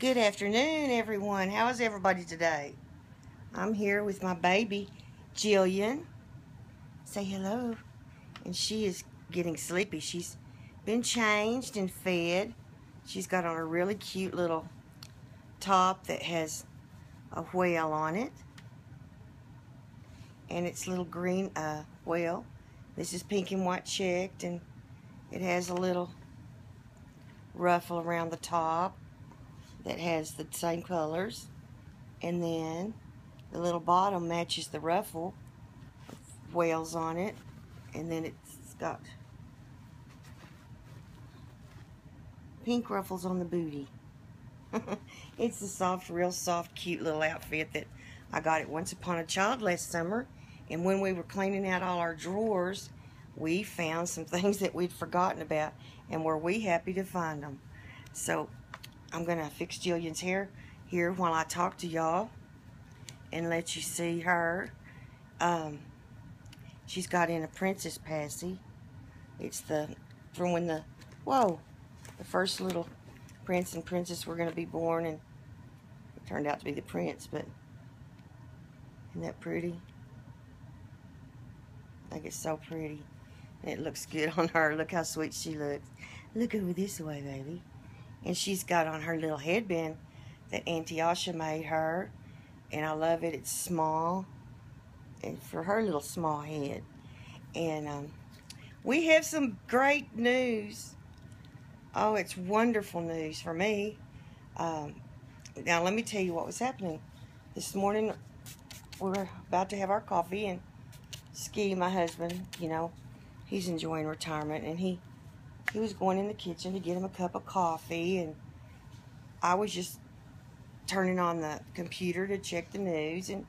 Good afternoon, everyone. How is everybody today? I'm here with my baby, Jillian. Say hello. And she is getting sleepy. She's been changed and fed. She's got on a really cute little top that has a whale on it. And it's little green whale. This is pink and white checked, and it has a little ruffle around the top that has the same colors, and then the little bottom matches the ruffle with whales on it, and then it's got pink ruffles on the booty. It's a soft, real soft, cute little outfit that I got at Once Upon a Child last summer, and when we were cleaning out all our drawers, we found some things that we'd forgotten about, and were we happy to find them. So I'm gonna fix Jillian's hair here while I talk to y'all and let you see her. She's got in a princess passy. It's from when the first little prince and princess were gonna be born, and it turned out to be the prince. But isn't that pretty? I think it's so pretty. And it looks good on her. Look how sweet she looks. Look over this way, baby. And she's got on her little headband that Auntie Asha made her. And I love it. It's small. And for her little small head. And we have some great news. Oh, it's wonderful news for me. Now, let me tell you what was happening. This morning, we were about to have our coffee, and Ski, my husband, you know, he's enjoying retirement, and he was going in the kitchen to get him a cup of coffee, and I was just turning on the computer to check the news and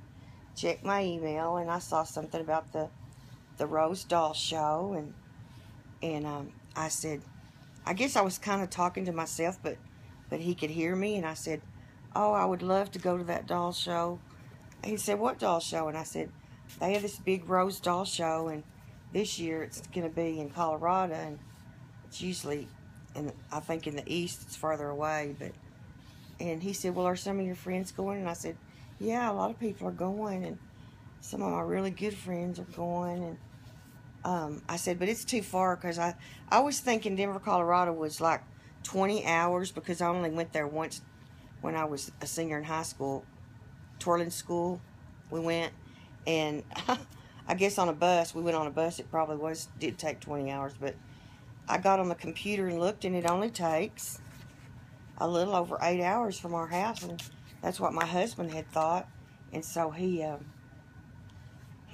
check my email, and I saw something about the Rose Doll show, and I said, I guess I was kind of talking to myself, but he could hear me, and I said, oh, I would love to go to that doll show. And he said, what doll show? And I said, they have this big Rose Doll show, and this year it's going to be in Colorado, and it's usually, I think in the east, it's farther away. And he said, well, are some of your friends going? And I said, yeah, a lot of people are going, and some of my really good friends are going. And I said, but it's too far, because I was thinking Denver, Colorado was like 20 hours, because I only went there once when I was a senior in high school, twirling school. We went, and I guess on a bus, we went on a bus, it probably did take 20 hours, but I got on the computer and looked, and it only takes a little over 8 hours from our house, and that's what my husband had thought. And so he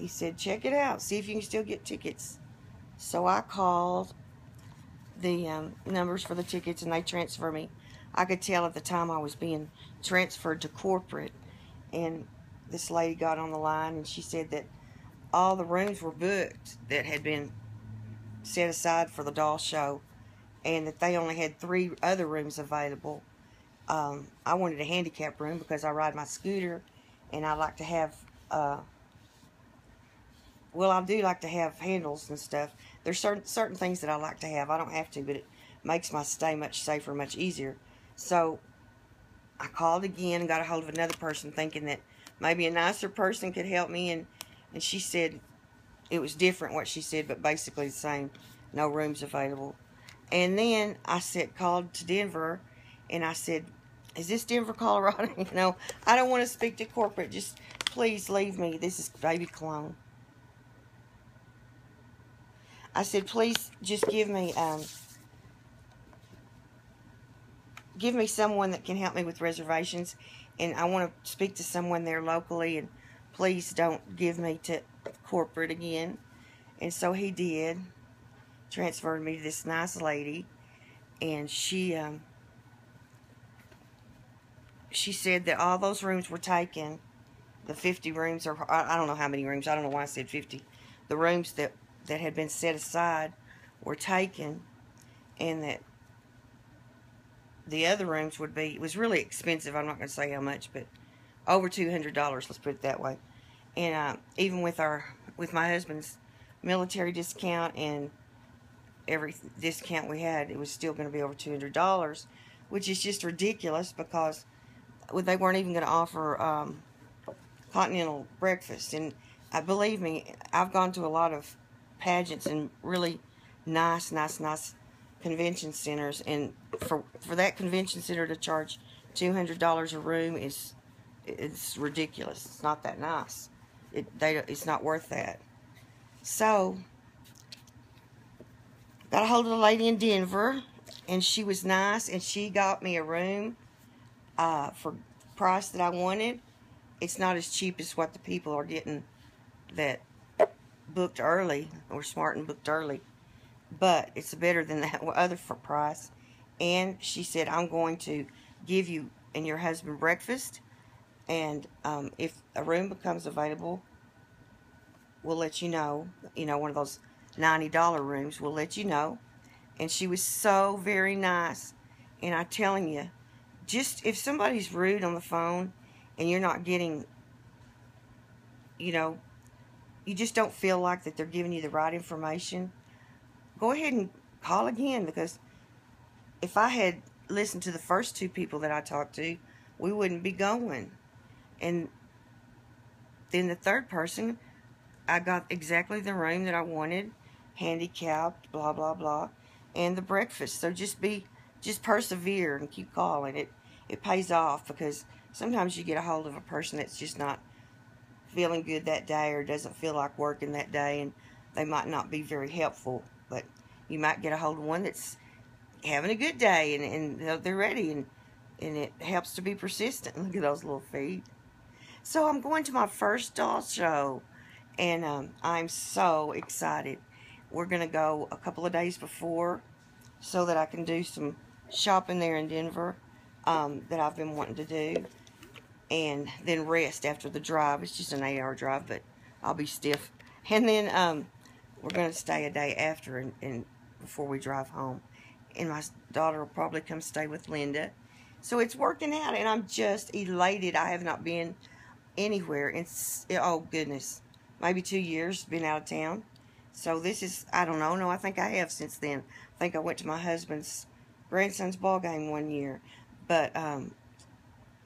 said, check it out, see if you can still get tickets. So I called the numbers for the tickets, and they transferred me. I could tell at the time I was being transferred to corporate, and this lady got on the line, and she said that all the rooms were booked that had been set aside for the doll show, and that they only had 3 other rooms available. I wanted a handicap room because I ride my scooter, and I like to have, I do like to have handles and stuff. There's certain things that I like to have. I don't have to, but it makes my stay much safer, much easier. So I called again and got a hold of another person, thinking that maybe a nicer person could help me, and she said it was different what she said, but basically the same. No rooms available. And then I called to Denver, and I said, is this Denver, Colorado? You know, I don't want to speak to corporate. Just please leave me. This is baby clone. I said, please just give me someone that can help me with reservations, and I want to speak to someone there locally, and please don't give me to corporate again. And so he did, transferred me to this nice lady, and she said that all those rooms were taken, the 50 rooms, or I don't know how many rooms, I don't know why I said 50, the rooms that had been set aside were taken, and that the other rooms would be, it was really expensive, I'm not going to say how much, but over $200, let's put it that way. And even with my husband's military discount and every discount we had, it was still going to be over $200. which is just ridiculous because they weren't even going to offer continental breakfast. And believe me, I've gone to a lot of pageants and really nice convention centers, and for that convention center to charge $200 a room it's ridiculous. It's not that nice. It's not worth that. So got a hold of the lady in Denver, and she was nice, and she got me a room for the price that I wanted. It's not as cheap as what the people are getting that booked early, or smart and booked early, but it's better than that other price. And she said, I'm going to give you and your husband breakfast, and if a room becomes available, we'll let you know. You know, one of those $90 rooms, we'll let you know. And she was so very nice. And I'm telling you, just if somebody's rude on the phone and you're not getting, you know, you just don't feel like that they're giving you the right information, go ahead and call again, because if I had listened to the first two people that I talked to, we wouldn't be going. And then the third person, I got exactly the room that I wanted, handicapped, blah, blah, blah, and the breakfast. So just persevere and keep calling. It pays off, because sometimes you get a hold of a person that's just not feeling good that day, or doesn't feel like working that day, and they might not be very helpful. But you might get a hold of one that's having a good day, and they're ready, and it helps to be persistent. Look at those little feet. So I'm going to my first doll show, and I'm so excited. We're going to go a couple of days before so that I can do some shopping there in Denver that I've been wanting to do, and then rest after the drive. It's just an 8-hour drive, but I'll be stiff. And then we're going to stay a day after and before we drive home. And my daughter will probably come stay with Linda. So it's working out, and I'm just elated. I have not been anywhere in, oh goodness, maybe 2 years, been out of town. So this is, I don't know, no, I think I have since then. I think I went to my husband's grandson's ball game one year. But,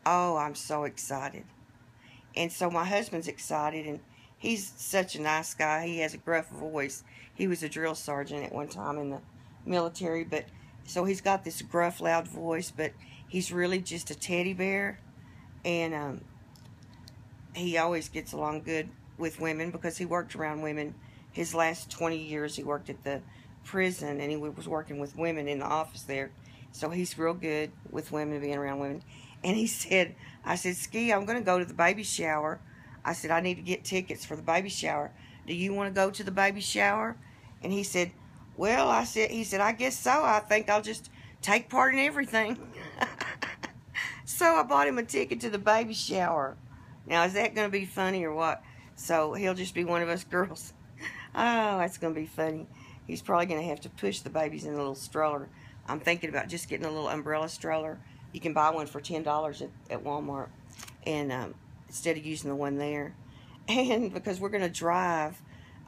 oh, I'm so excited. And so my husband's excited, and he's such a nice guy. He has a gruff voice. He was a drill sergeant at one time in the military, but so he's got this gruff, loud voice, but he's really just a teddy bear. And he always gets along good with women, because he worked around women. His last 20 years he worked at the prison, and he was working with women in the office there. So he's real good with women, being around women. And he said, I said, Ski, I'm going to go to the baby shower. I said, I need to get tickets for the baby shower. Do you want to go to the baby shower? And he said, well, he said, I guess so. I think I'll just take part in everything. So I bought him a ticket to the baby shower. Now, is that going to be funny or what? So he'll just be one of us girls. Oh, that's going to be funny. He's probably going to have to push the babies in a little stroller. I'm thinking about just getting a little umbrella stroller. You can buy one for $10 at Walmart, and instead of using the one there. And because we're going to drive,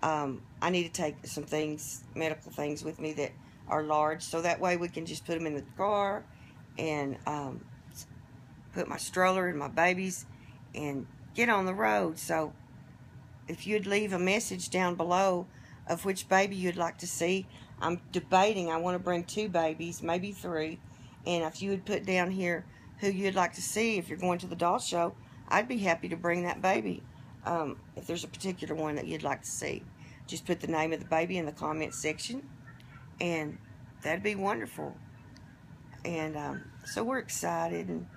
I need to take some things, medical things with me that are large, so that way we can just put them in the car and put my stroller and my babies and get on the road. So if you'd leave a message down below of which baby you'd like to see. I'm debating. I want to bring 2 babies, maybe 3. And if you would put down here who you'd like to see if you're going to the doll show, I'd be happy to bring that baby. If there's a particular one that you'd like to see, just put the name of the baby in the comment section, and that'd be wonderful. And so we're excited. And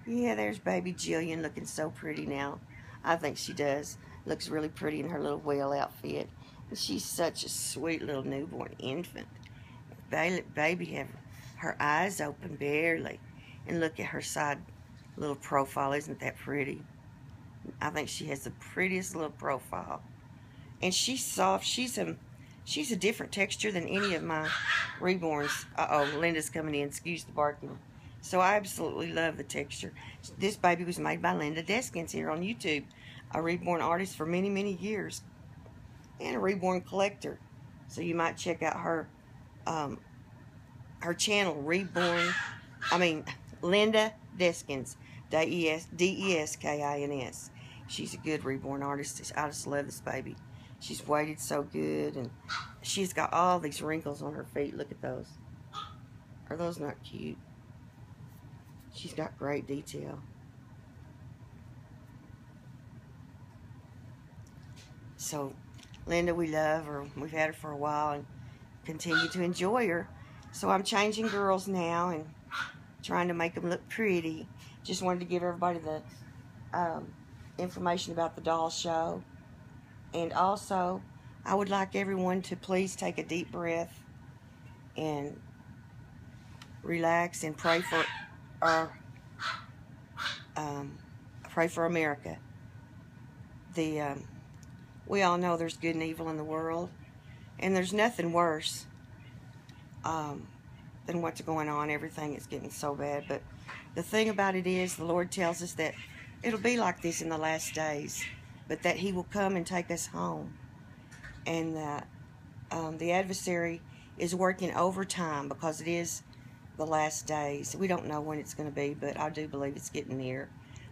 yeah, there's baby Jillian looking so pretty now. I think she does. Looks really pretty in her little whale outfit. And she's such a sweet little newborn infant. Baby have her eyes open barely. And look at her side little profile. Isn't that pretty? I think she has the prettiest little profile. And she's soft. She's a different texture than any of my reborns. Uh-oh, Linda's coming in. Excuse the barking. So I absolutely love the texture. This baby was made by Linda Deskins here on YouTube. A reborn artist for many, many years. And a reborn collector. So you might check out her her channel, Reborn Linda Deskins, Deskins. She's a good reborn artist. I just love this baby. She's weighted so good, and she's got all these wrinkles on her feet. Look at those. Are those not cute? She's got great detail. So, Linda, we love her. We've had her for a while and continue to enjoy her. So I'm changing girls now and trying to make them look pretty. Just wanted to give everybody the information about the doll show. And also, I would like everyone to please take a deep breath and relax and pray for America. We all know there's good and evil in the world, and there's nothing worse than what's going on. Everything is getting so bad. But the thing about it is, the Lord tells us that it'll be like this in the last days, but that He will come and take us home. And the adversary is working overtime because it is the last days. We don't know when it's going to be, but I do believe it's getting near.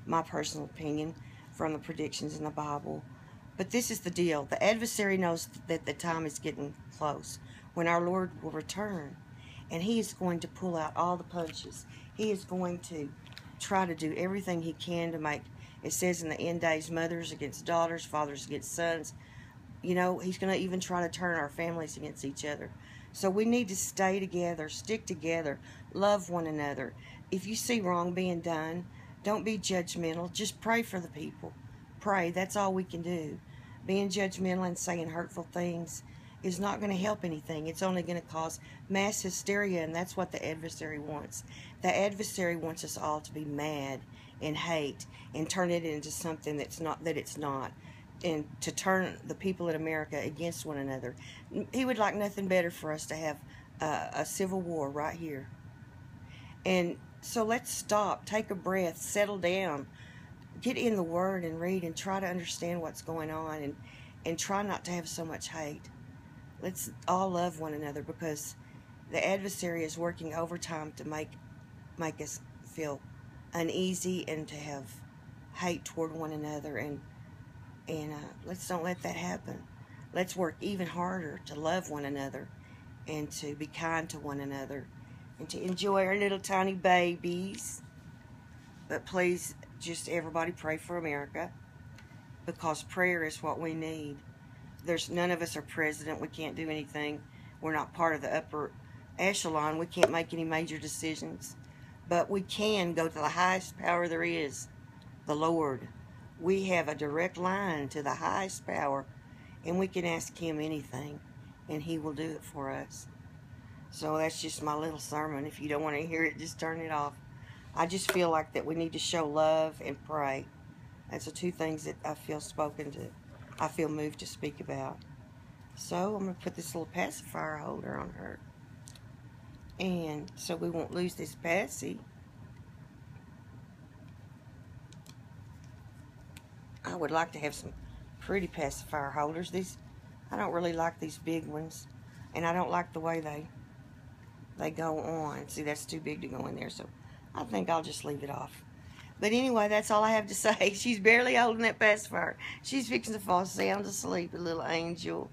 My personal opinion from the predictions in the Bible. But this is the deal. The adversary knows that the time is getting close when our Lord will return. And He is going to pull out all the punches. He is going to try to do everything He can to make, it says in the end days, mothers against daughters, fathers against sons. You know, He's going to even try to turn our families against each other. So we need to stay together, stick together, love one another. If you see wrong being done, don't be judgmental. Just pray for the people. Pray. That's all we can do. Being judgmental and saying hurtful things is not going to help anything. It's only going to cause mass hysteria, and that's what the adversary wants. The adversary wants us all to be mad and hate and turn it into something that's not, that it's not, and to turn the people in America against one another. He would like nothing better for us to have a civil war right here. And so let's stop, take a breath, settle down, get in the Word and read and try to understand what's going on, and try not to have so much hate. Let's all love one another, because the adversary is working overtime to make us feel uneasy and to have hate toward one another, and let's don't let that happen. Let's work even harder to love one another and to be kind to one another and to enjoy our little tiny babies. But please, just everybody pray for America, because prayer is what we need. There's none of us are president. We can't do anything. We're not part of the upper echelon. We can't make any major decisions. But we can go to the highest power there is, the Lord. We have a direct line to the highest power, and we can ask Him anything, and He will do it for us. So that's just my little sermon. If you don't want to hear it, just turn it off. I just feel like that we need to show love and pray. That's the two things that I feel I feel moved to speak about. So I'm going to put this little pacifier holder on her. And so we won't lose this passy. I would like to have some pretty pacifier holders. I don't really like these big ones. And I don't like the way they go on. See, that's too big to go in there. So I think I'll just leave it off. But anyway, that's all I have to say. She's barely holding that pacifier. She's fixing to fall sound asleep, a little angel.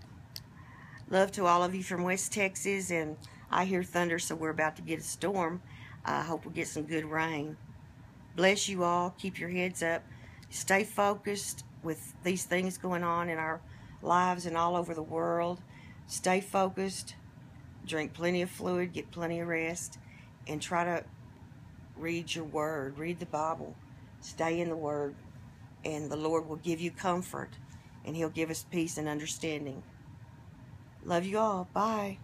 Love to all of you from West Texas. And I hear thunder, so we're about to get a storm. I hope we'll get some good rain. Bless you all. Keep your heads up. Stay focused with these things going on in our lives and all over the world. Stay focused. Drink plenty of fluid. Get plenty of rest. And try to read your Word. Read the Bible. Stay in the Word. And the Lord will give you comfort. And He'll give us peace and understanding. Love you all. Bye.